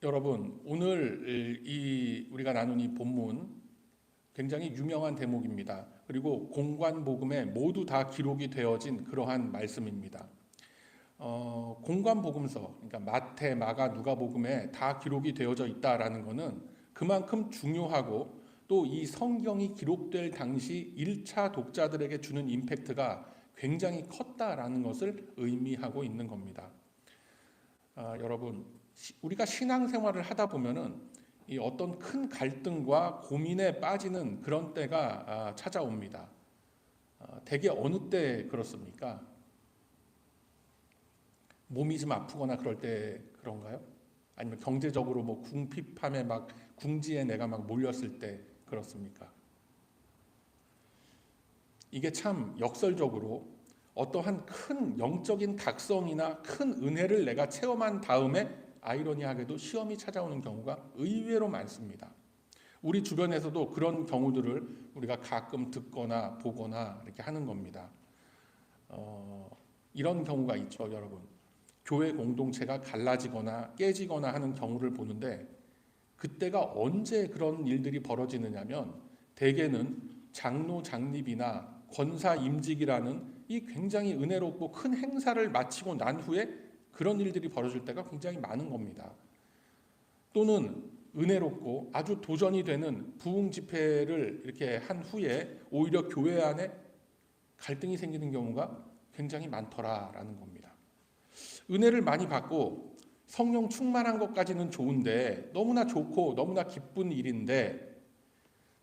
여러분, 오늘 우리가 나눈 이 본문 굉장히 유명한 대목입니다. 그리고 공관복음에 모두 다 기록이 되어진 그러한 말씀입니다. 공관복음서, 그러니까 마태, 마가, 누가복음에 다 기록이 되어져 있다라는 것은 그만큼 중요하고 또 이 성경이 기록될 당시 1차 독자들에게 주는 임팩트가 굉장히 컸다라는 것을 의미하고 있는 겁니다. 여러분, 우리가 신앙생활을 하다 보면은 이 어떤 큰 갈등과 고민에 빠지는 그런 때가 찾아옵니다. 대개 어느 때 그렇습니까? 몸이 좀 아프거나 그럴 때 그런가요? 아니면 경제적으로 뭐 궁핍함에 막 궁지에 내가 막 몰렸을 때 그렇습니까? 이게 참 역설적으로 어떠한 큰 영적인 각성이나 큰 은혜를 내가 체험한 다음에 아이러니하게도 시험이 찾아오는 경우가 의외로 많습니다. 우리 주변에서도 그런 경우들을 우리가 가끔 듣거나 보거나 이렇게 하는 겁니다. 이런 경우가 있죠, 여러분. 교회 공동체가 갈라지거나 깨지거나 하는 경우를 보는데 그때가 언제 그런 일들이 벌어지느냐면 대개는 장로 장립이나 권사 임직이라는 이 굉장히 은혜롭고 큰 행사를 마치고 난 후에 그런 일들이 벌어질 때가 굉장히 많은 겁니다. 또는 은혜롭고 아주 도전이 되는 부흥 집회를 이렇게 한 후에 오히려 교회 안에 갈등이 생기는 경우가 굉장히 많더라라는 겁니다. 은혜를 많이 받고 성령 충만한 것까지는 좋은데 너무나 좋고 너무나 기쁜 일인데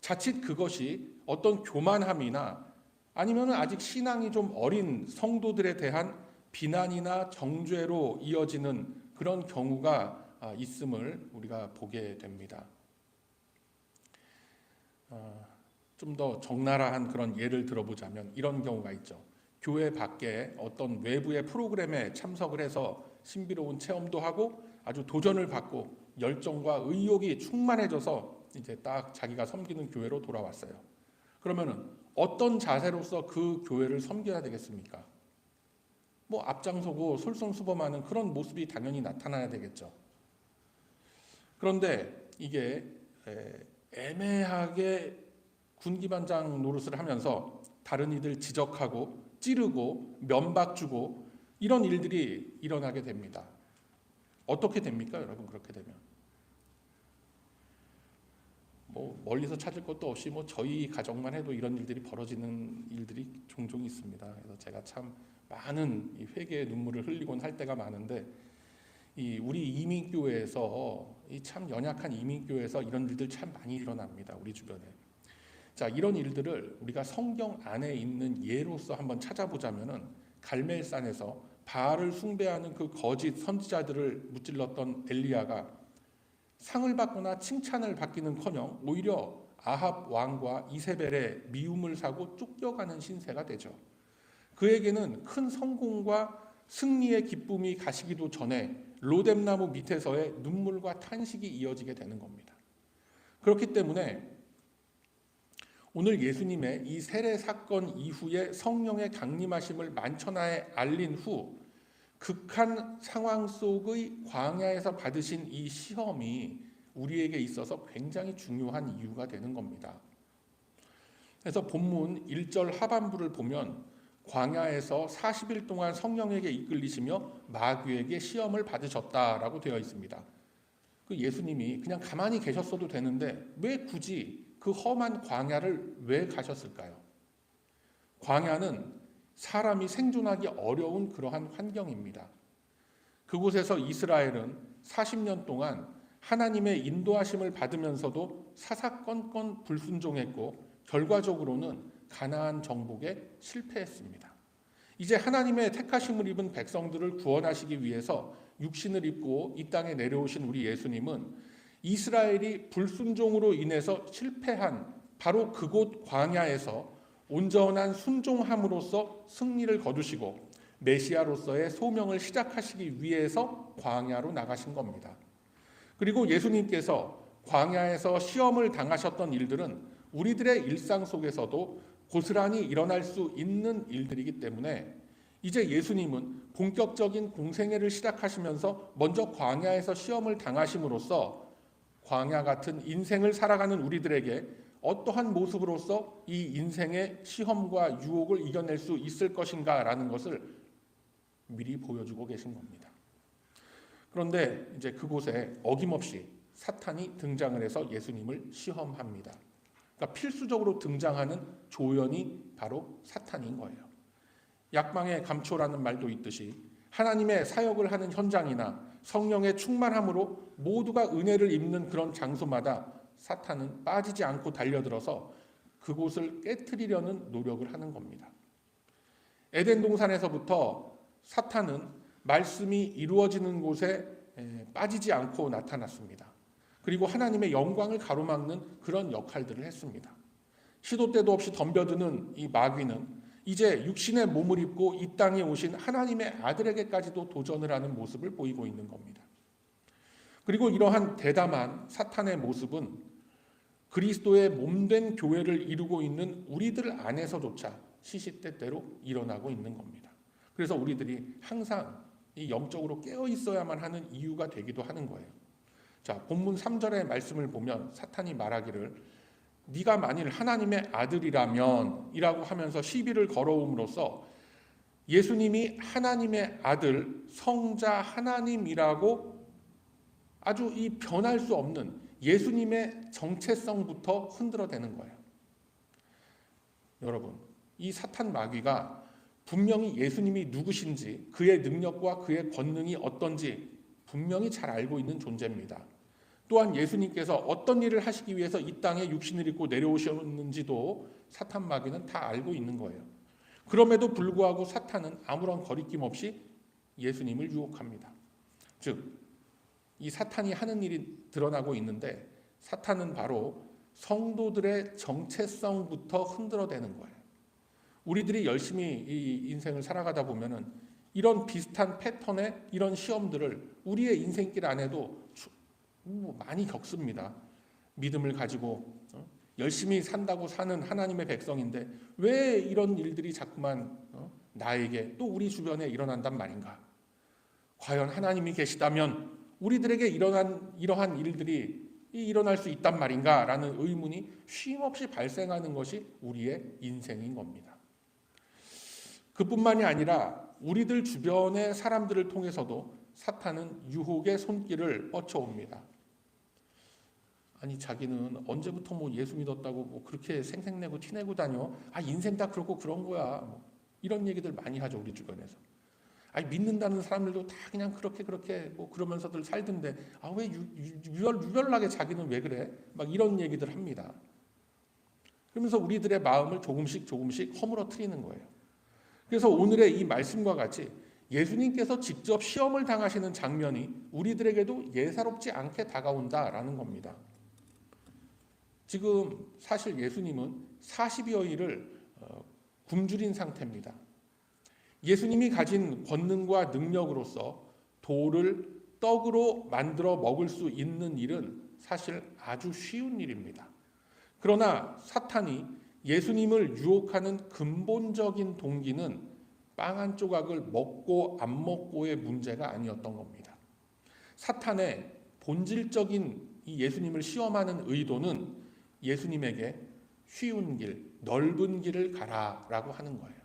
자칫 그것이 어떤 교만함이나 아니면 아직 신앙이 좀 어린 성도들에 대한 비난이나 정죄로 이어지는 그런 경우가 있음을 우리가 보게 됩니다. 좀 더 적나라한 그런 예를 들어보자면 이런 경우가 있죠. 교회 밖에 어떤 외부의 프로그램에 참석을 해서 신비로운 체험도 하고 아주 도전을 받고 열정과 의욕이 충만해져서 이제 딱 자기가 섬기는 교회로 돌아왔어요. 그러면은 어떤 자세로서 그 교회를 섬겨야 되겠습니까? 뭐 앞장서고 솔선수범하는 그런 모습이 당연히 나타나야 되겠죠. 그런데 이게 애매하게 군기반장 노릇을 하면서 다른 이들 지적하고 찌르고 면박 주고 이런 일들이 일어나게 됩니다. 어떻게 됩니까, 여러분? 그렇게 되면 뭐 멀리서 찾을 것도 없이 뭐 저희 가정만 해도 이런 일들이 벌어지는 일들이 종종 있습니다. 그래서 제가 참 많은 이 회개의 눈물을 흘리곤 할 때가 많은데 이 우리 이민교회에서 이 참 연약한 이민교회에서 이런 일들 참 많이 일어납니다. 우리 주변에. 자, 이런 일들을 우리가 성경 안에 있는 예로서 한번 찾아보자면은 갈멜산에서 바알을 숭배하는 그 거짓 선지자들을 무찔렀던 엘리야가 상을 받거나 칭찬을 받기는커녕 오히려 아합 왕과 이세벨의 미움을 사고 쫓겨가는 신세가 되죠. 그에게는 큰 성공과 승리의 기쁨이 가시기도 전에 로뎀나무 밑에서의 눈물과 탄식이 이어지게 되는 겁니다. 그렇기 때문에 오늘 예수님의 이 세례 사건 이후에 성령의 강림하심을 만천하에 알린 후 극한 상황 속의 광야에서 받으신 이 시험이 우리에게 있어서 굉장히 중요한 이유가 되는 겁니다. 그래서 본문 1절 하반부를 보면 광야에서 40일 동안 성령에게 이끌리시며 마귀에게 시험을 받으셨다라고 되어 있습니다. 그 예수님이 그냥 가만히 계셨어도 되는데 왜 굳이 그 험한 광야를 왜 가셨을까요? 광야는 사람이 생존하기 어려운 그러한 환경입니다. 그곳에서 이스라엘은 40년 동안 하나님의 인도하심을 받으면서도 사사건건 불순종했고 결과적으로는 가나안 정복에 실패했습니다. 이제 하나님의 택하심을 입은 백성들을 구원하시기 위해서 육신을 입고 이 땅에 내려오신 우리 예수님은 이스라엘이 불순종으로 인해서 실패한 바로 그곳 광야에서 온전한 순종함으로써 승리를 거두시고 메시아로서의 소명을 시작하시기 위해서 광야로 나가신 겁니다. 그리고 예수님께서 광야에서 시험을 당하셨던 일들은 우리들의 일상 속에서도 고스란히 일어날 수 있는 일들이기 때문에 이제 예수님은 본격적인 공생애를 시작하시면서 먼저 광야에서 시험을 당하심으로써 광야 같은 인생을 살아가는 우리들에게 어떠한 모습으로서 이 인생의 시험과 유혹을 이겨낼 수 있을 것인가라는 것을 미리 보여주고 계신 겁니다. 그런데 이제 그곳에 어김없이 사탄이 등장을 해서 예수님을 시험합니다. 그러니까 필수적으로 등장하는 조연이 바로 사탄인 거예요. 약방의 감초라는 말도 있듯이 하나님의 사역을 하는 현장이나 성령의 충만함으로 모두가 은혜를 입는 그런 장소마다 사탄은 빠지지 않고 달려들어서 그곳을 깨트리려는 노력을 하는 겁니다. 에덴 동산에서부터 사탄은 말씀이 이루어지는 곳에 빠지지 않고 나타났습니다. 그리고 하나님의 영광을 가로막는 그런 역할들을 했습니다. 시도 때도 없이 덤벼드는 이 마귀는 이제 육신의 몸을 입고 이 땅에 오신 하나님의 아들에게까지도 도전을 하는 모습을 보이고 있는 겁니다. 그리고 이러한 대담한 사탄의 모습은 그리스도의 몸된 교회를 이루고 있는 우리들 안에서조차 시시때때로 일어나고 있는 겁니다. 그래서 우리들이 항상 이 영적으로 깨어 있어야만 하는 이유가 되기도 하는 거예요. 자, 본문 3절의 말씀을 보면 사탄이 말하기를 네가 만일 하나님의 아들이라면 이라고 하면서 시비를 걸어옴으로써 예수님이 하나님의 아들 성자 하나님이라고 아주 이 변할 수 없는 예수님의 정체성부터 흔들어대는 거예요. 여러분, 이 사탄 마귀가 분명히 예수님이 누구신지 그의 능력과 그의 권능이 어떤지 분명히 잘 알고 있는 존재입니다. 또한 예수님께서 어떤 일을 하시기 위해서 이 땅에 육신을 입고 내려오셨는지도 사탄 마귀는 다 알고 있는 거예요. 그럼에도 불구하고 사탄은 아무런 거리낌 없이 예수님을 유혹합니다. 즉, 이 사탄이 하는 일이 드러나고 있는데 사탄은 바로 성도들의 정체성부터 흔들어대는 거예요. 우리들이 열심히 이 인생을 살아가다 보면은 이런 비슷한 패턴의 이런 시험들을 우리의 인생길 안에도 많이 겪습니다. 믿음을 가지고 열심히 산다고 사는 하나님의 백성인데 왜 이런 일들이 자꾸만 나에게 또 우리 주변에 일어난단 말인가? 과연 하나님이 계시다면 우리들에게 이러한 일들이 일어날 수 있단 말인가? 라는 의문이 쉼없이 발생하는 것이 우리의 인생인 겁니다. 그뿐만이 아니라 우리들 주변의 사람들을 통해서도 사탄은 유혹의 손길을 뻗쳐옵니다. 아니 자기는 언제부터 뭐 예수 믿었다고 뭐 그렇게 생색내고 티내고 다녀? 아 인생 다 그렇고 그런 거야. 뭐 이런 얘기들 많이 하죠 우리 주변에서. 아니 믿는다는 사람들도 다 그냥 그렇게 뭐 그러면서들 살던데 아 왜 유별나게 자기는 왜 그래? 막 이런 얘기들 합니다. 그러면서 우리들의 마음을 조금씩 허물어뜨리는 거예요. 그래서 오늘의 이 말씀과 같이 예수님께서 직접 시험을 당하시는 장면이 우리들에게도 예사롭지 않게 다가온다라는 겁니다. 지금 사실 예수님은 40여일을 굶주린 상태입니다. 예수님이 가진 권능과 능력으로서 돌을 떡으로 만들어 먹을 수 있는 일은 사실 아주 쉬운 일입니다. 그러나 사탄이 예수님을 유혹하는 근본적인 동기는 빵 한 조각을 먹고 안 먹고의 문제가 아니었던 겁니다. 사탄의 본질적인 이 예수님을 시험하는 의도는 예수님에게 쉬운 길, 넓은 길을 가라라고 하는 거예요.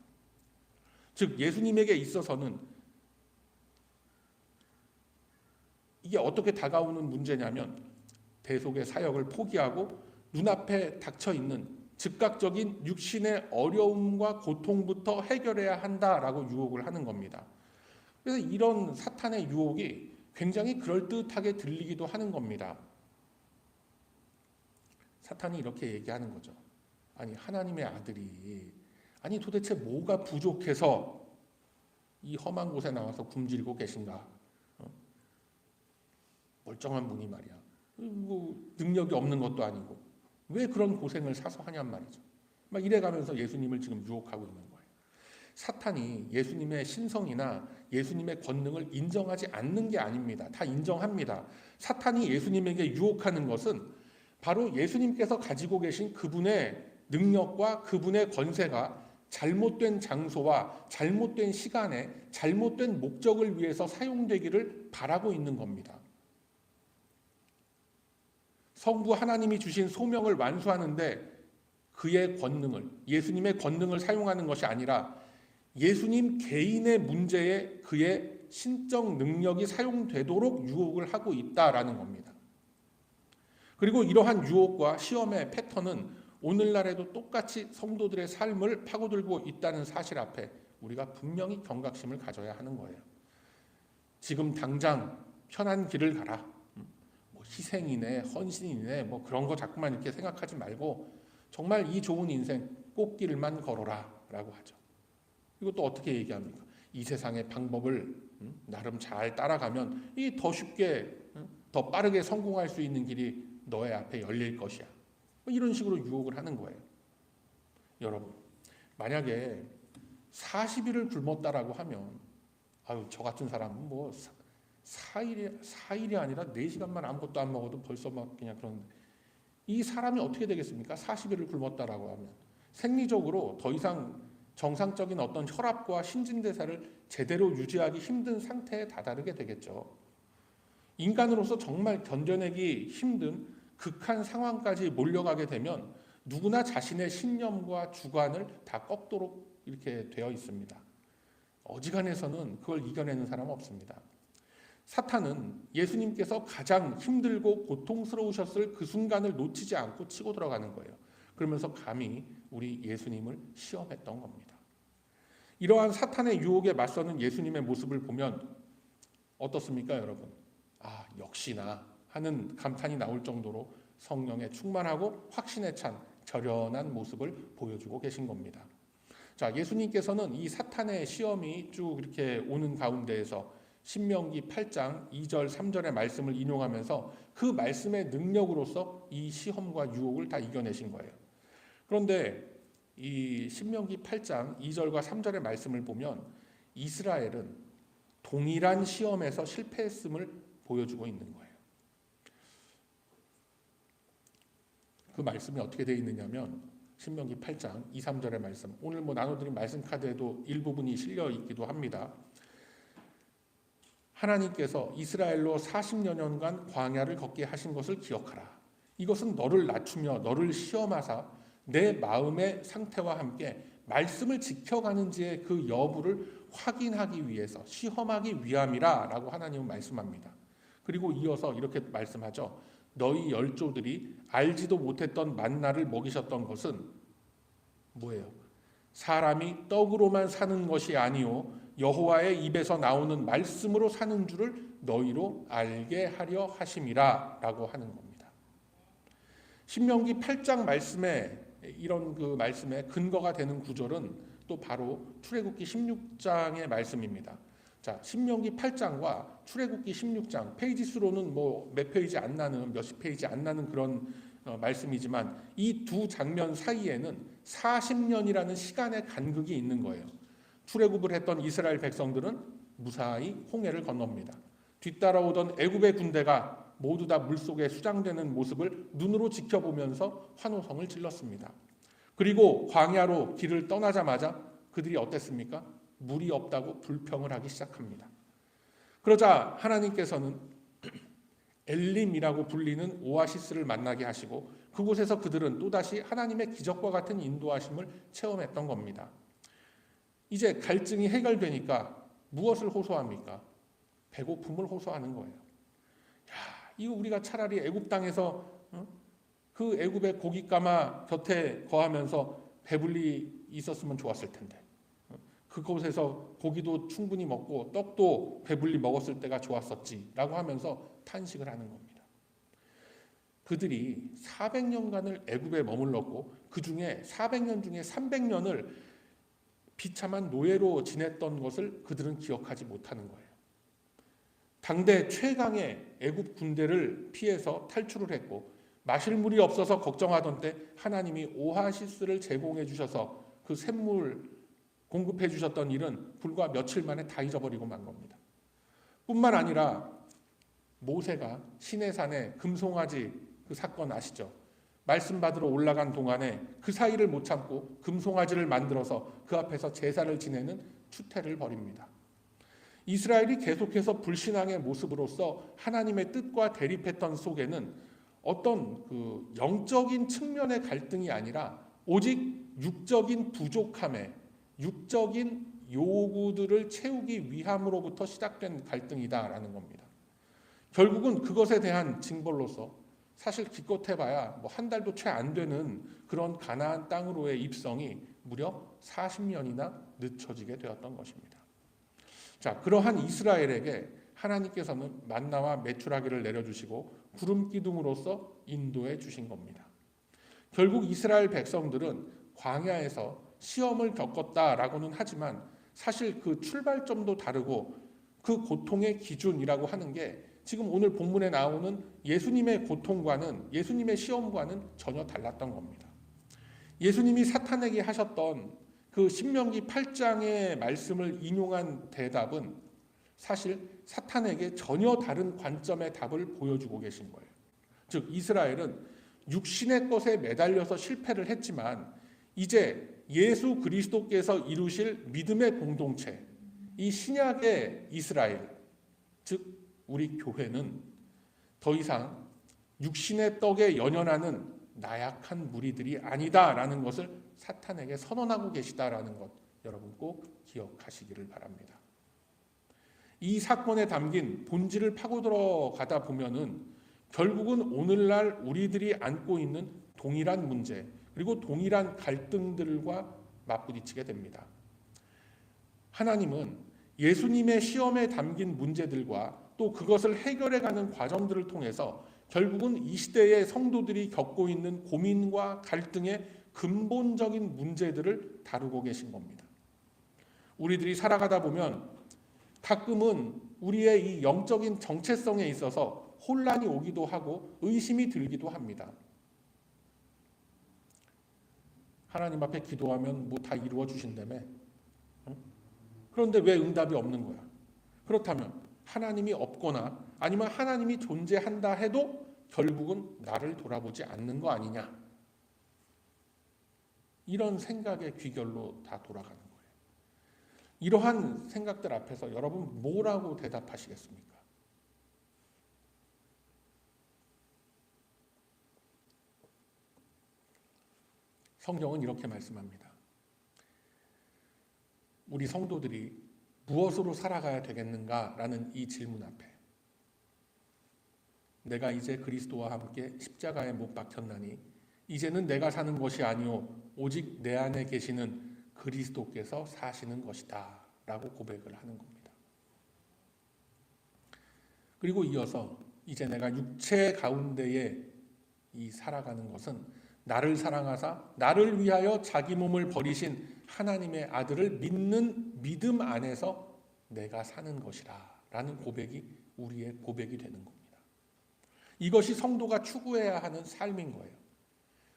즉 예수님에게 있어서는 이게 어떻게 다가오는 문제냐면 대속의 사역을 포기하고 눈앞에 닥쳐있는 즉각적인 육신의 어려움과 고통부터 해결해야 한다라고 유혹을 하는 겁니다. 그래서 이런 사탄의 유혹이 굉장히 그럴듯하게 들리기도 하는 겁니다. 사탄이 이렇게 얘기하는 거죠. 아니 하나님의 아들이 아니 도대체 뭐가 부족해서 이 험한 곳에 나와서 굶주리고 계신가? 멀쩡한 분이 말이야. 뭐 능력이 없는 것도 아니고 왜 그런 고생을 사서 하냔 말이죠. 막 이래가면서 예수님을 지금 유혹하고 있는 거예요. 사탄이 예수님의 신성이나 예수님의 권능을 인정하지 않는 게 아닙니다. 다 인정합니다. 사탄이 예수님에게 유혹하는 것은 바로 예수님께서 가지고 계신 그분의 능력과 그분의 권세가 잘못된 장소와 잘못된 시간에 잘못된 목적을 위해서 사용되기를 바라고 있는 겁니다. 성부 하나님이 주신 소명을 완수하는데 그의 권능을, 예수님의 권능을 사용하는 것이 아니라 예수님 개인의 문제에 그의 신적 능력이 사용되도록 유혹을 하고 있다라는 겁니다. 그리고 이러한 유혹과 시험의 패턴은 오늘날에도 똑같이 성도들의 삶을 파고들고 있다는 사실 앞에 우리가 분명히 경각심을 가져야 하는 거예요. 지금 당장 편한 길을 가라. 뭐 희생이네, 헌신이네, 뭐 그런 거 자꾸만 이렇게 생각하지 말고 정말 이 좋은 인생 꽃길만 걸어라 라고 하죠. 이거 또 어떻게 얘기합니까? 이 세상의 방법을 나름 잘 따라가면 이 더 쉽게 더 빠르게 성공할 수 있는 길이 너의 앞에 열릴 것이야. 이런 식으로 유혹을 하는 거예요. 여러분, 만약에 40일을 굶었다라고 하면 아유, 저 같은 사람은 뭐 4일이 아니라 4시간만 아무것도 안 먹어도 벌써 막 그냥 그런, 이 사람이 어떻게 되겠습니까? 40일을 굶었다라고 하면 생리적으로 더 이상 정상적인 어떤 혈압과 신진대사를 제대로 유지하기 힘든 상태에 다다르게 되겠죠. 인간으로서 정말 견뎌내기 힘든 극한 상황까지 몰려가게 되면 누구나 자신의 신념과 주관을 다 꺾도록 이렇게 되어 있습니다. 어지간해서는 그걸 이겨내는 사람 없습니다. 사탄은 예수님께서 가장 힘들고 고통스러우셨을 그 순간을 놓치지 않고 치고 들어가는 거예요. 그러면서 감히 우리 예수님을 시험했던 겁니다. 이러한 사탄의 유혹에 맞서는 예수님의 모습을 보면 어떻습니까, 여러분? 아, 역시나 하는 감탄이 나올 정도로 성령에 충만하고 확신에 찬 결연한 모습을 보여주고 계신 겁니다. 자, 예수님께서는 이 사탄의 시험이 쭉 이렇게 오는 가운데에서 신명기 8장 2절 3절의 말씀을 인용하면서 그 말씀의 능력으로서 이 시험과 유혹을 다 이겨내신 거예요. 그런데 이 신명기 8장 2절과 3절의 말씀을 보면 이스라엘은 동일한 시험에서 실패했음을 보여주고 있는 거예요. 그 말씀이 어떻게 되어 있느냐면 신명기 8장 2, 3절의 말씀, 오늘 뭐 나눠드린 말씀 카드에도 일부분이 실려 있기도 합니다. 하나님께서 이스라엘로 40여 년간 광야를 걷게 하신 것을 기억하라. 이것은 너를 낮추며 너를 시험하사 내 마음의 상태와 함께 말씀을 지켜가는지의 그 여부를 확인하기 위해서 시험하기 위함이라 라고 하나님은 말씀합니다. 그리고 이어서 이렇게 말씀하죠. 너희 열조들이 알지도 못했던 만나를 먹이셨던 것은 뭐예요? 사람이 떡으로만 사는 것이 아니요 여호와의 입에서 나오는 말씀으로 사는 줄을 너희로 알게 하려 하심이라 라고 하는 겁니다. 신명기 8장 말씀에 이런 그 말씀의 근거가 되는 구절은 또 바로 출애굽기 16장의 말씀입니다. 자, 신명기 8장과 출애굽기 16장 페이지 수로는 뭐 몇 페이지 안 나는 몇십 페이지 안 나는 그런 말씀이지만 이 두 장면 사이에는 40년이라는 시간의 간극이 있는 거예요. 출애굽을 했던 이스라엘 백성들은 무사히 홍해를 건넙니다. 뒤따라오던 애굽의 군대가 모두 다 물속에 수장되는 모습을 눈으로 지켜보면서 환호성을 질렀습니다. 그리고 광야로 길을 떠나자마자 그들이 어땠습니까? 물이 없다고 불평을 하기 시작합니다. 그러자 하나님께서는 엘림이라고 불리는 오아시스를 만나게 하시고 그곳에서 그들은 또다시 하나님의 기적과 같은 인도하심을 체험했던 겁니다. 이제 갈증이 해결되니까 무엇을 호소합니까? 배고픔을 호소하는 거예요. 야, 이거 우리가 차라리 애굽 땅에서 그 애굽의 고깃가마 곁에 거하면서 배불리 있었으면 좋았을 텐데 그곳에서 고기도 충분히 먹고 떡도 배불리 먹었을 때가 좋았었지라고 하면서 탄식을 하는 겁니다. 그들이 400년간을 애굽에 머물렀고 그 중에 400년 중에 300년을 비참한 노예로 지냈던 것을 그들은 기억하지 못하는 거예요. 당대 최강의 애굽 군대를 피해서 탈출을 했고 마실 물이 없어서 걱정하던 때 하나님이 오아시스를 제공해 주셔서 그 샘물 공급해 주셨던 일은 불과 며칠 만에 다 잊어버리고 만 겁니다. 뿐만 아니라 모세가 시내산에 금송아지 그 사건 아시죠? 말씀 받으러 올라간 동안에 그 사이를 못 참고 금송아지를 만들어서 그 앞에서 제사를 지내는 추태를 벌입니다. 이스라엘이 계속해서 불신앙의 모습으로서 하나님의 뜻과 대립했던 속에는 어떤 그 영적인 측면의 갈등이 아니라 오직 육적인 부족함에 육적인 요구들을 채우기 위함으로부터 시작된 갈등이다라는 겁니다. 결국은 그것에 대한 징벌로서 사실 기껏해봐야 뭐 한 달도 채 안 되는 그런 가나안 땅으로의 입성이 무려 40년이나 늦춰지게 되었던 것입니다. 자, 그러한 이스라엘에게 하나님께서는 만나와 메추라기를 내려주시고 구름 기둥으로서 인도해 주신 겁니다. 결국 이스라엘 백성들은 광야에서 시험을 겪었다라고는 하지만 사실 그 출발점도 다르고 그 고통의 기준이라고 하는 게 지금 오늘 본문에 나오는 예수님의 고통과는 예수님의 시험과는 전혀 달랐던 겁니다. 예수님이 사탄에게 하셨던 그 신명기 8장의 말씀을 인용한 대답은 사실 사탄에게 전혀 다른 관점의 답을 보여주고 계신 거예요. 즉 이스라엘은 육신의 것에 매달려서 실패를 했지만 이제 예수 그리스도께서 이루실 믿음의 공동체, 이 신약의 이스라엘, 즉 우리 교회는 더 이상 육신의 떡에 연연하는 나약한 무리들이 아니다라는 것을 사탄에게 선언하고 계시다라는 것 여러분 꼭 기억하시기를 바랍니다. 이 사건에 담긴 본질을 파고 들어가다 보면은 결국은 오늘날 우리들이 안고 있는 동일한 문제 그리고 동일한 갈등들과 맞부딪히게 됩니다. 하나님은 예수님의 시험에 담긴 문제들과 또 그것을 해결해가는 과정들을 통해서 결국은 이 시대의 성도들이 겪고 있는 고민과 갈등의 근본적인 문제들을 다루고 계신 겁니다. 우리들이 살아가다 보면 가끔은 우리의 이 영적인 정체성에 있어서 혼란이 오기도 하고 의심이 들기도 합니다. 하나님 앞에 기도하면 뭐 다 이루어 주신다며? 그런데 왜 응답이 없는 거야? 그렇다면 하나님이 없거나 아니면 하나님이 존재한다 해도 결국은 나를 돌아보지 않는 거 아니냐? 이런 생각의 귀결로 다 돌아가는 거예요. 이러한 생각들 앞에서 여러분 뭐라고 대답하시겠습니까? 성경은 이렇게 말씀합니다. 우리 성도들이 무엇으로 살아가야 되겠는가라는 이 질문 앞에 내가 이제 그리스도와 함께 십자가에 못 박혔나니 이제는 내가 사는 것이 아니요 오직 내 안에 계시는 그리스도께서 사시는 것이다 라고 고백을 하는 겁니다. 그리고 이어서 이제 내가 육체 가운데에 이 살아가는 것은 나를 사랑하사 나를 위하여 자기 몸을 버리신 하나님의 아들을 믿는 믿음 안에서 내가 사는 것이라 라는 고백이 우리의 고백이 되는 겁니다. 이것이 성도가 추구해야 하는 삶인 거예요.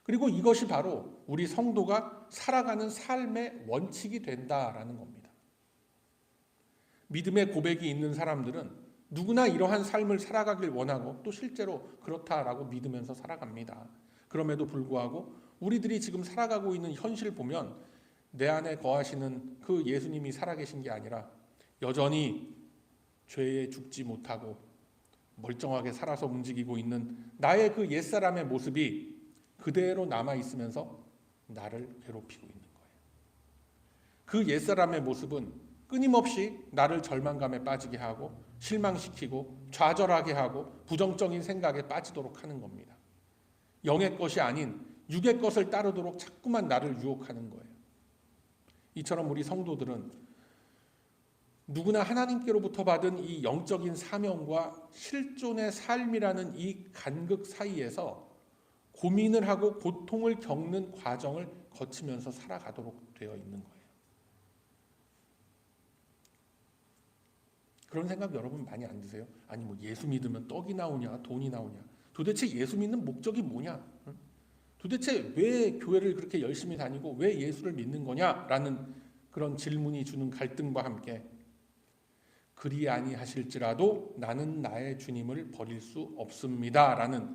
그리고 이것이 바로 우리 성도가 살아가는 삶의 원칙이 된다라는 겁니다. 믿음의 고백이 있는 사람들은 누구나 이러한 삶을 살아가길 원하고 또 실제로 그렇다라고 믿으면서 살아갑니다. 그럼에도 불구하고 우리들이 지금 살아가고 있는 현실을 보면 내 안에 거하시는 그 예수님이 살아계신 게 아니라 여전히 죄에 죽지 못하고 멀쩡하게 살아서 움직이고 있는 나의 그 옛사람의 모습이 그대로 남아있으면서 나를 괴롭히고 있는 거예요. 그 옛사람의 모습은 끊임없이 나를 절망감에 빠지게 하고 실망시키고 좌절하게 하고 부정적인 생각에 빠지도록 하는 겁니다. 영의 것이 아닌 육의 것을 따르도록 자꾸만 나를 유혹하는 거예요. 이처럼 우리 성도들은 누구나 하나님께로부터 받은 이 영적인 사명과 실존의 삶이라는 이 간극 사이에서 고민을 하고 고통을 겪는 과정을 거치면서 살아가도록 되어 있는 거예요. 그런 생각 여러분 많이 안 드세요? 아니 뭐 예수 믿으면 떡이 나오냐 돈이 나오냐 도대체 예수 믿는 목적이 뭐냐? 도대체 왜 교회를 그렇게 열심히 다니고 왜 예수를 믿는 거냐라는 그런 질문이 주는 갈등과 함께 그리 아니하실지라도 나는 나의 주님을 버릴 수 없습니다라는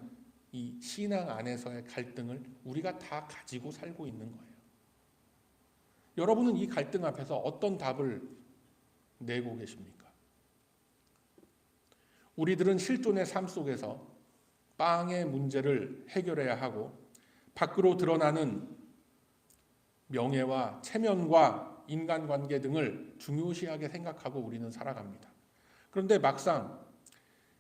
이 신앙 안에서의 갈등을 우리가 다 가지고 살고 있는 거예요. 여러분은 이 갈등 앞에서 어떤 답을 내고 계십니까? 우리들은 실존의 삶 속에서 빵의 문제를 해결해야 하고 밖으로 드러나는 명예와 체면과 인간관계 등을 중요시하게 생각하고 우리는 살아갑니다. 그런데 막상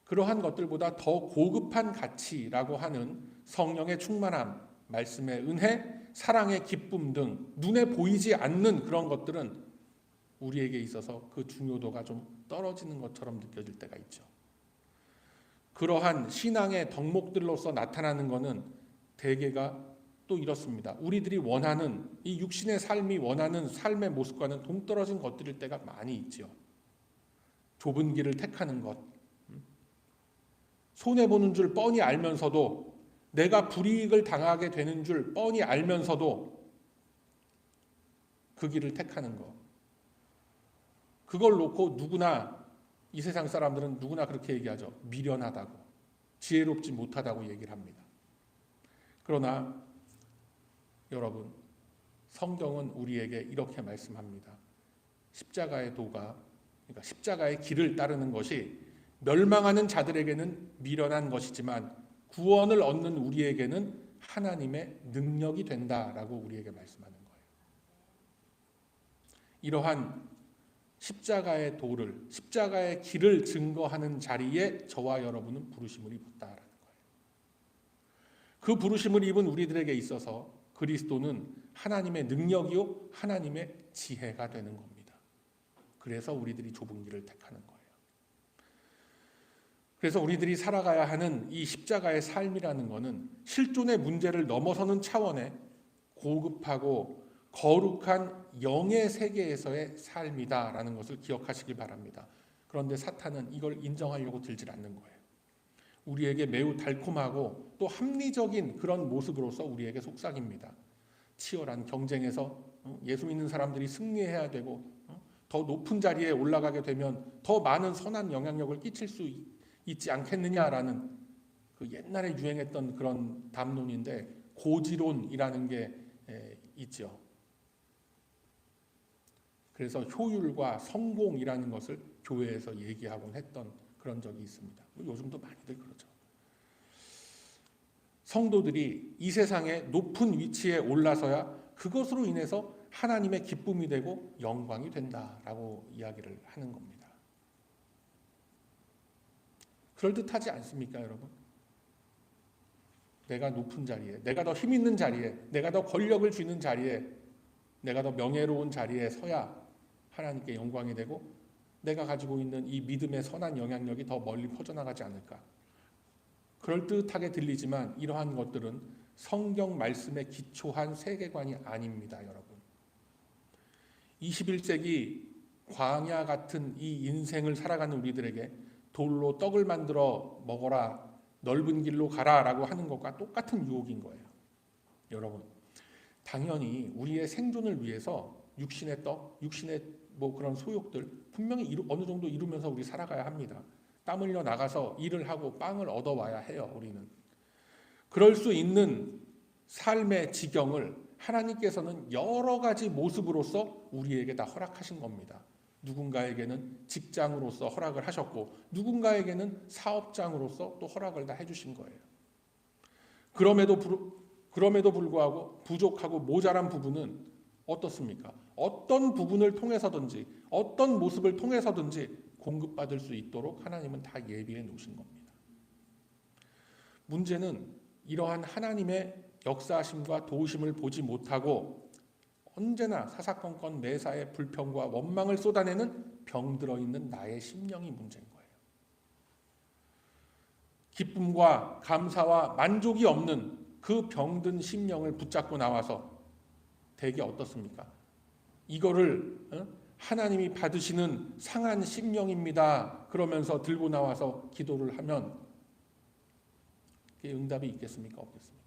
그러한 것들보다 더 고급한 가치라고 하는 성령의 충만함, 말씀의 은혜, 사랑의 기쁨 등 눈에 보이지 않는 그런 것들은 우리에게 있어서 그 중요도가 좀 떨어지는 것처럼 느껴질 때가 있죠. 그러한 신앙의 덕목들로서 나타나는 것은 대개가 또 이렇습니다. 우리들이 원하는 이 육신의 삶이 원하는 삶의 모습과는 동떨어진 것들일 때가 많이 있죠. 좁은 길을 택하는 것, 손해보는 줄 뻔히 알면서도 내가 불이익을 당하게 되는 줄 뻔히 알면서도 그 길을 택하는 것. 그걸 놓고 누구나 이 세상 사람들은 누구나 그렇게 얘기하죠. 미련하다고, 지혜롭지 못하다고 얘기를 합니다. 그러나 여러분, 성경은 우리에게 이렇게 말씀합니다. 십자가의 도가, 그러니까 십자가의 길을 따르는 것이 멸망하는 자들에게는 미련한 것이지만 구원을 얻는 우리에게는 하나님의 능력이 된다라고 우리에게 말씀하는 거예요. 이러한 십자가의 도를, 십자가의 길을 증거하는 자리에 저와 여러분은 부르심을 입었다라는 거예요. 그 부르심을 입은 우리들에게 있어서 그리스도는 하나님의 능력이요 하나님의 지혜가 되는 겁니다. 그래서 우리들이 좁은 길을 택하는 거예요. 그래서 우리들이 살아가야 하는 이 십자가의 삶이라는 것은 실존의 문제를 넘어서는 차원의 고급하고 거룩한 영의 세계에서의 삶이다라는 것을 기억하시길 바랍니다. 그런데 사탄은 이걸 인정하려고 들질 않는 거예요. 우리에게 매우 달콤하고 또 합리적인 그런 모습으로서 우리에게 속삭입니다. 치열한 경쟁에서 예수 믿는 사람들이 승리해야 되고 더 높은 자리에 올라가게 되면 더 많은 선한 영향력을 끼칠 수 있지 않겠느냐라는 그 옛날에 유행했던 그런 담론인데 고지론이라는 게 있죠. 그래서 효율과 성공이라는 것을 교회에서 얘기하곤 했던 그런 적이 있습니다. 요즘도 많이들 그러죠. 성도들이 이 세상의 높은 위치에 올라서야 그것으로 인해서 하나님의 기쁨이 되고 영광이 된다라고 이야기를 하는 겁니다. 그럴듯하지 않습니까, 여러분? 내가 높은 자리에, 내가 더 힘 있는 자리에, 내가 더 권력을 쥐는 자리에, 내가 더 명예로운 자리에 서야 하나님께 영광이 되고 내가 가지고 있는 이 믿음의 선한 영향력이 더 멀리 퍼져나가지 않을까. 그럴듯하게 들리지만 이러한 것들은 성경 말씀에 기초한 세계관이 아닙니다, 여러분. 21세기 광야 같은 이 인생을 살아가는 우리들에게 돌로 떡을 만들어 먹어라, 넓은 길로 가라라고 하는 것과 똑같은 유혹인 거예요. 여러분, 당연히 우리의 생존을 위해서 육신의 떡, 육신의 그런 소욕들 분명히 어느 정도 이루면서 우리 살아가야 합니다. 땀 흘려 나가서 일을 하고 빵을 얻어와야 해요, 우리는. 그럴 수 있는 삶의 지경을 하나님께서는 여러 가지 모습으로서 우리에게 다 허락하신 겁니다. 누군가에게는 직장으로서 허락을 하셨고 누군가에게는 사업장으로서 또 허락을 다 해주신 거예요. 그럼에도 불구하고 부족하고 모자란 부분은 어떻습니까? 어떤 부분을 통해서든지 어떤 모습을 통해서든지 공급받을 수 있도록 하나님은 다 예비해 놓으신 겁니다. 문제는 이러한 하나님의 역사하심과 도우심을 보지 못하고 언제나 사사건건 매사에 불평과 원망을 쏟아내는 병들어 있는 나의 심령이 문제인 거예요. 기쁨과 감사와 만족이 없는 그 병든 심령을 붙잡고 나와서 대개 어떻습니까? 이거를 하나님이 받으시는 상한 심령입니다. 그러면서 들고 나와서 기도를 하면 그게 응답이 있겠습니까? 없겠습니까?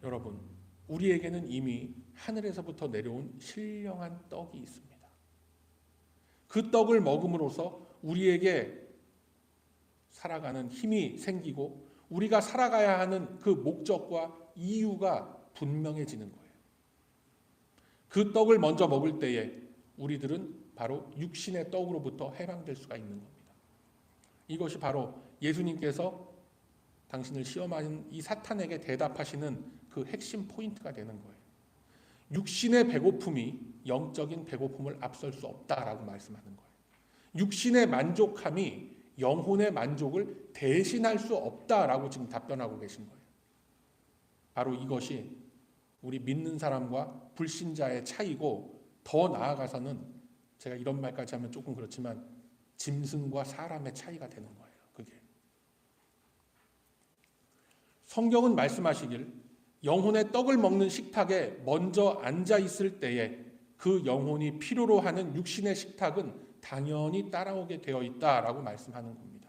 여러분, 우리에게는 이미 하늘에서부터 내려온 신령한 떡이 있습니다. 그 떡을 먹음으로써 우리에게 살아가는 힘이 생기고 우리가 살아가야 하는 그 목적과 이유가 분명해지는 거예요. 그 떡을 먼저 먹을 때에 우리들은 바로 육신의 떡으로부터 해방될 수가 있는 겁니다. 이것이 바로 예수님께서 당신을 시험하는 이 사탄에게 대답하시는 그 핵심 포인트가 되는 거예요. 육신의 배고픔이 영적인 배고픔을 앞설 수 없다라고 말씀하는 거예요. 육신의 만족함이 영혼의 만족을 대신할 수 없다라고 지금 답변하고 계신 거예요. 바로 이것이 우리 믿는 사람과 불신자의 차이고, 더 나아가서는 제가 이런 말까지 하면 조금 그렇지만 짐승과 사람의 차이가 되는 거예요. 그게 성경은 말씀하시길 영혼의 떡을 먹는 식탁에 먼저 앉아 있을 때에 그 영혼이 필요로 하는 육신의 식탁은 당연히 따라오게 되어 있다라고 말씀하는 겁니다.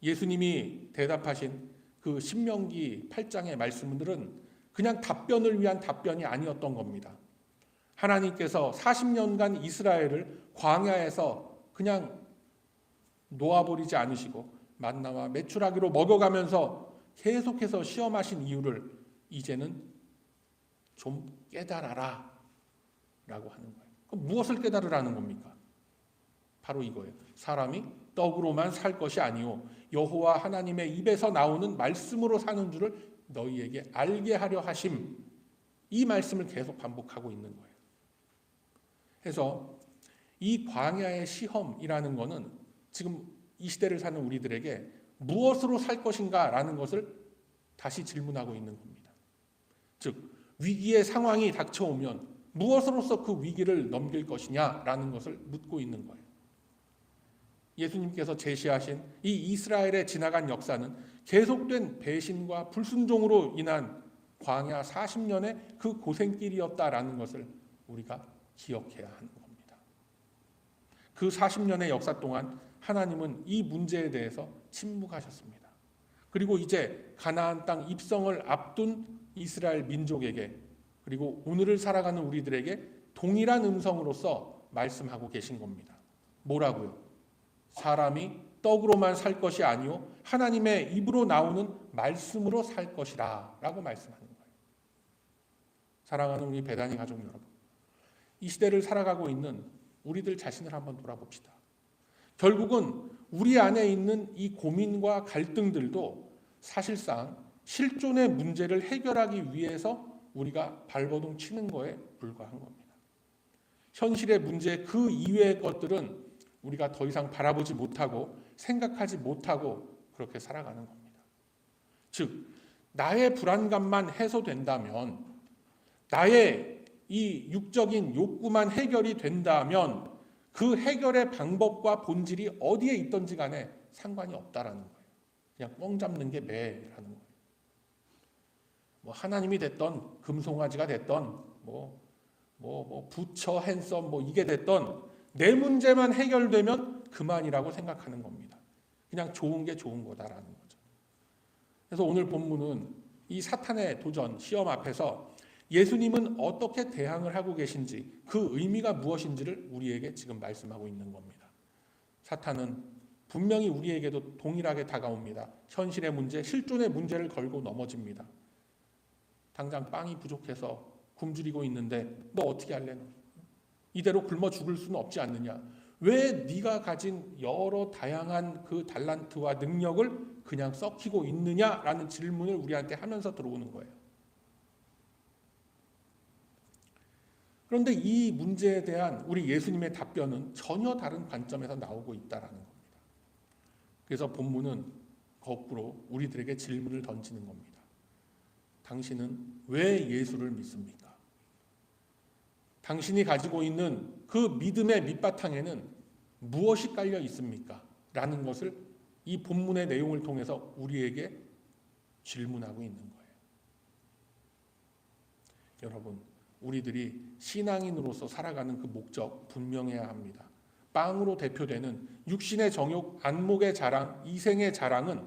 예수님이 대답하신 그 신명기 8장의 말씀들은 그냥 답변을 위한 답변이 아니었던 겁니다. 하나님께서 40년간 이스라엘을 광야에서 그냥 놓아버리지 않으시고 만나와 메추라기로 먹여가면서 계속해서 시험하신 이유를 이제는 좀 깨달아라 라고 하는 거예요. 그럼 무엇을 깨달으라는 겁니까? 바로 이거예요. 사람이 떡으로만 살 것이 아니요 여호와 하나님의 입에서 나오는 말씀으로 사는 줄을 너희에게 알게 하려 하심. 이 말씀을 계속 반복하고 있는 거예요. 그래서 이 광야의 시험이라는 것은 지금 이 시대를 사는 우리들에게 무엇으로 살 것인가 라는 것을 다시 질문하고 있는 겁니다. 즉 위기의 상황이 닥쳐오면 무엇으로서 그 위기를 넘길 것이냐 라는 것을 묻고 있는 거예요. 예수님께서 제시하신 이 이스라엘의 지나간 역사는 계속된 배신과 불순종으로 인한 광야 40년의 그 고생길이었다라는 것을 우리가 기억해야 하는 겁니다. 그 40년의 역사 동안 하나님은 이 문제에 대해서 침묵하셨습니다. 그리고 이제 가나안 땅 입성을 앞둔 이스라엘 민족에게, 그리고 오늘을 살아가는 우리들에게 동일한 음성으로서 말씀하고 계신 겁니다. 뭐라고요? 사람이 떡으로만 살 것이 아니요 하나님의 입으로 나오는 말씀으로 살 것이라 라고 말씀하는 거예요. 사랑하는 우리 베다니 가족 여러분, 이 시대를 살아가고 있는 우리들 자신을 한번 돌아봅시다. 결국은 우리 안에 있는 이 고민과 갈등들도 사실상 실존의 문제를 해결하기 위해서 우리가 발버둥 치는 거에 불과한 겁니다. 현실의 문제 그 이외의 것들은 우리가 더 이상 바라보지 못하고 생각하지 못하고 그렇게 살아가는 겁니다. 즉 나의 불안감만 해소된다면, 나의 이 육적인 욕구만 해결이 된다면 그 해결의 방법과 본질이 어디에 있든지 간에 상관이 없다라는 거예요. 그냥 뻥 잡는 게 매라는 거예요. 뭐 하나님이 됐던 금송아지가 됐던 부처 핸섬 이게 됐던 내 문제만 해결되면 그만이라고 생각하는 겁니다. 그냥 좋은 게 좋은 거다라는 거죠. 그래서 오늘 본문은 이 사탄의 도전, 시험 앞에서 예수님은 어떻게 대항을 하고 계신지, 그 의미가 무엇인지를 우리에게 지금 말씀하고 있는 겁니다. 사탄은 분명히 우리에게도 동일하게 다가옵니다. 현실의 문제, 실존의 문제를 걸고 넘어집니다. 당장 빵이 부족해서 굶주리고 있는데 너 어떻게 할래? 이대로 굶어 죽을 수는 없지 않느냐? 왜 네가 가진 여러 다양한 그 달란트와 능력을 그냥 썩히고 있느냐라는 질문을 우리한테 하면서 들어오는 거예요. 그런데 이 문제에 대한 우리 예수님의 답변은 전혀 다른 관점에서 나오고 있다는 겁니다. 그래서 본문은 거꾸로 우리들에게 질문을 던지는 겁니다. 당신은 왜 예수를 믿습니까? 당신이 가지고 있는 그 믿음의 밑바탕에는 무엇이 깔려 있습니까? 라는 것을 이 본문의 내용을 통해서 우리에게 질문하고 있는 거예요. 여러분, 우리들이 신앙인으로서 살아가는 그 목적 분명해야 합니다. 빵으로 대표되는 육신의 정욕, 안목의 자랑, 이생의 자랑은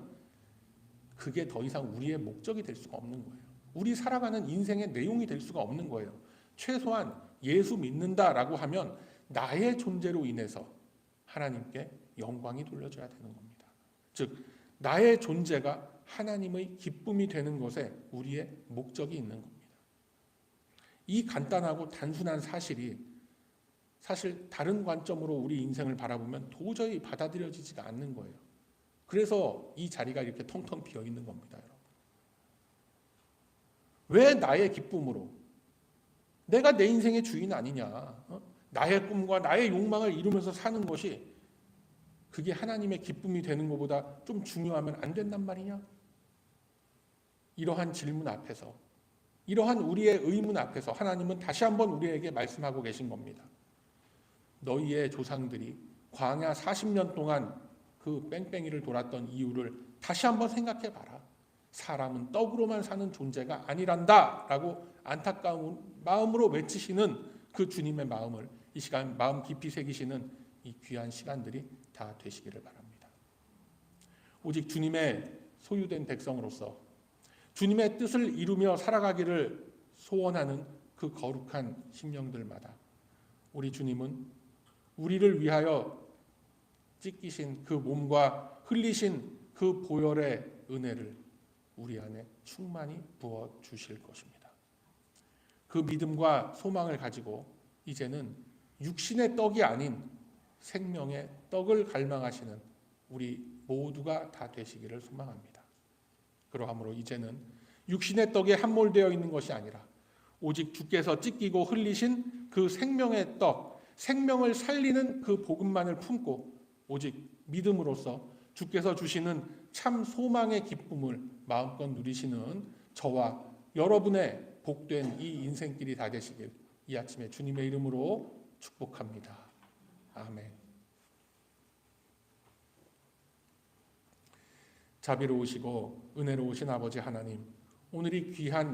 그게 더 이상 우리의 목적이 될 수가 없는 거예요. 우리 살아가는 인생의 내용이 될 수가 없는 거예요. 최소한 예수 믿는다라고 하면 나의 존재로 인해서 하나님께 영광이 돌려져야 되는 겁니다. 즉 나의 존재가 하나님의 기쁨이 되는 것에 우리의 목적이 있는 겁니다. 이 간단하고 단순한 사실이 사실 다른 관점으로 우리 인생을 바라보면 도저히 받아들여지지가 않는 거예요. 그래서 이 자리가 이렇게 텅텅 비어 있는 겁니다, 여러분. 왜 나의 기쁨으로? 내가 내 인생의 주인 아니냐? 나의 꿈과 나의 욕망을 이루면서 사는 것이 그게 하나님의 기쁨이 되는 것보다 좀 중요하면 안 된단 말이냐? 이러한 질문 앞에서, 이러한 우리의 의문 앞에서 하나님은 다시 한번 우리에게 말씀하고 계신 겁니다. 너희의 조상들이 광야 40년 동안 그 뺑뺑이를 돌았던 이유를 다시 한번 생각해 봐라. 사람은 떡으로만 사는 존재가 아니란다 라고 안타까운 마음으로 외치시는 그 주님의 마음을 이 시간 마음 깊이 새기시는 이 귀한 시간들이 다 되시기를 바랍니다. 오직 주님의 소유된 백성으로서 주님의 뜻을 이루며 살아가기를 소원하는 그 거룩한 심령들마다 우리 주님은 우리를 위하여 찢기신 그 몸과 흘리신 그 보혈의 은혜를 우리 안에 충만히 부어 주실 것입니다. 그 믿음과 소망을 가지고 이제는 육신의 떡이 아닌 생명의 떡을 갈망하시는 우리 모두가 다 되시기를 소망합니다. 그러함으로 이제는 육신의 떡에 함몰되어 있는 것이 아니라 오직 주께서 찢기고 흘리신 그 생명의 떡, 생명을 살리는 그 복음만을 품고 오직 믿음으로써 주께서 주시는 참 소망의 기쁨을 마음껏 누리시는 저와 여러분의 복된 이 인생길이 다 되시길 이 아침에 주님의 이름으로 축복합니다. 아멘. 자비로우시고 은혜로우신 아버지 하나님, 오늘 이 귀한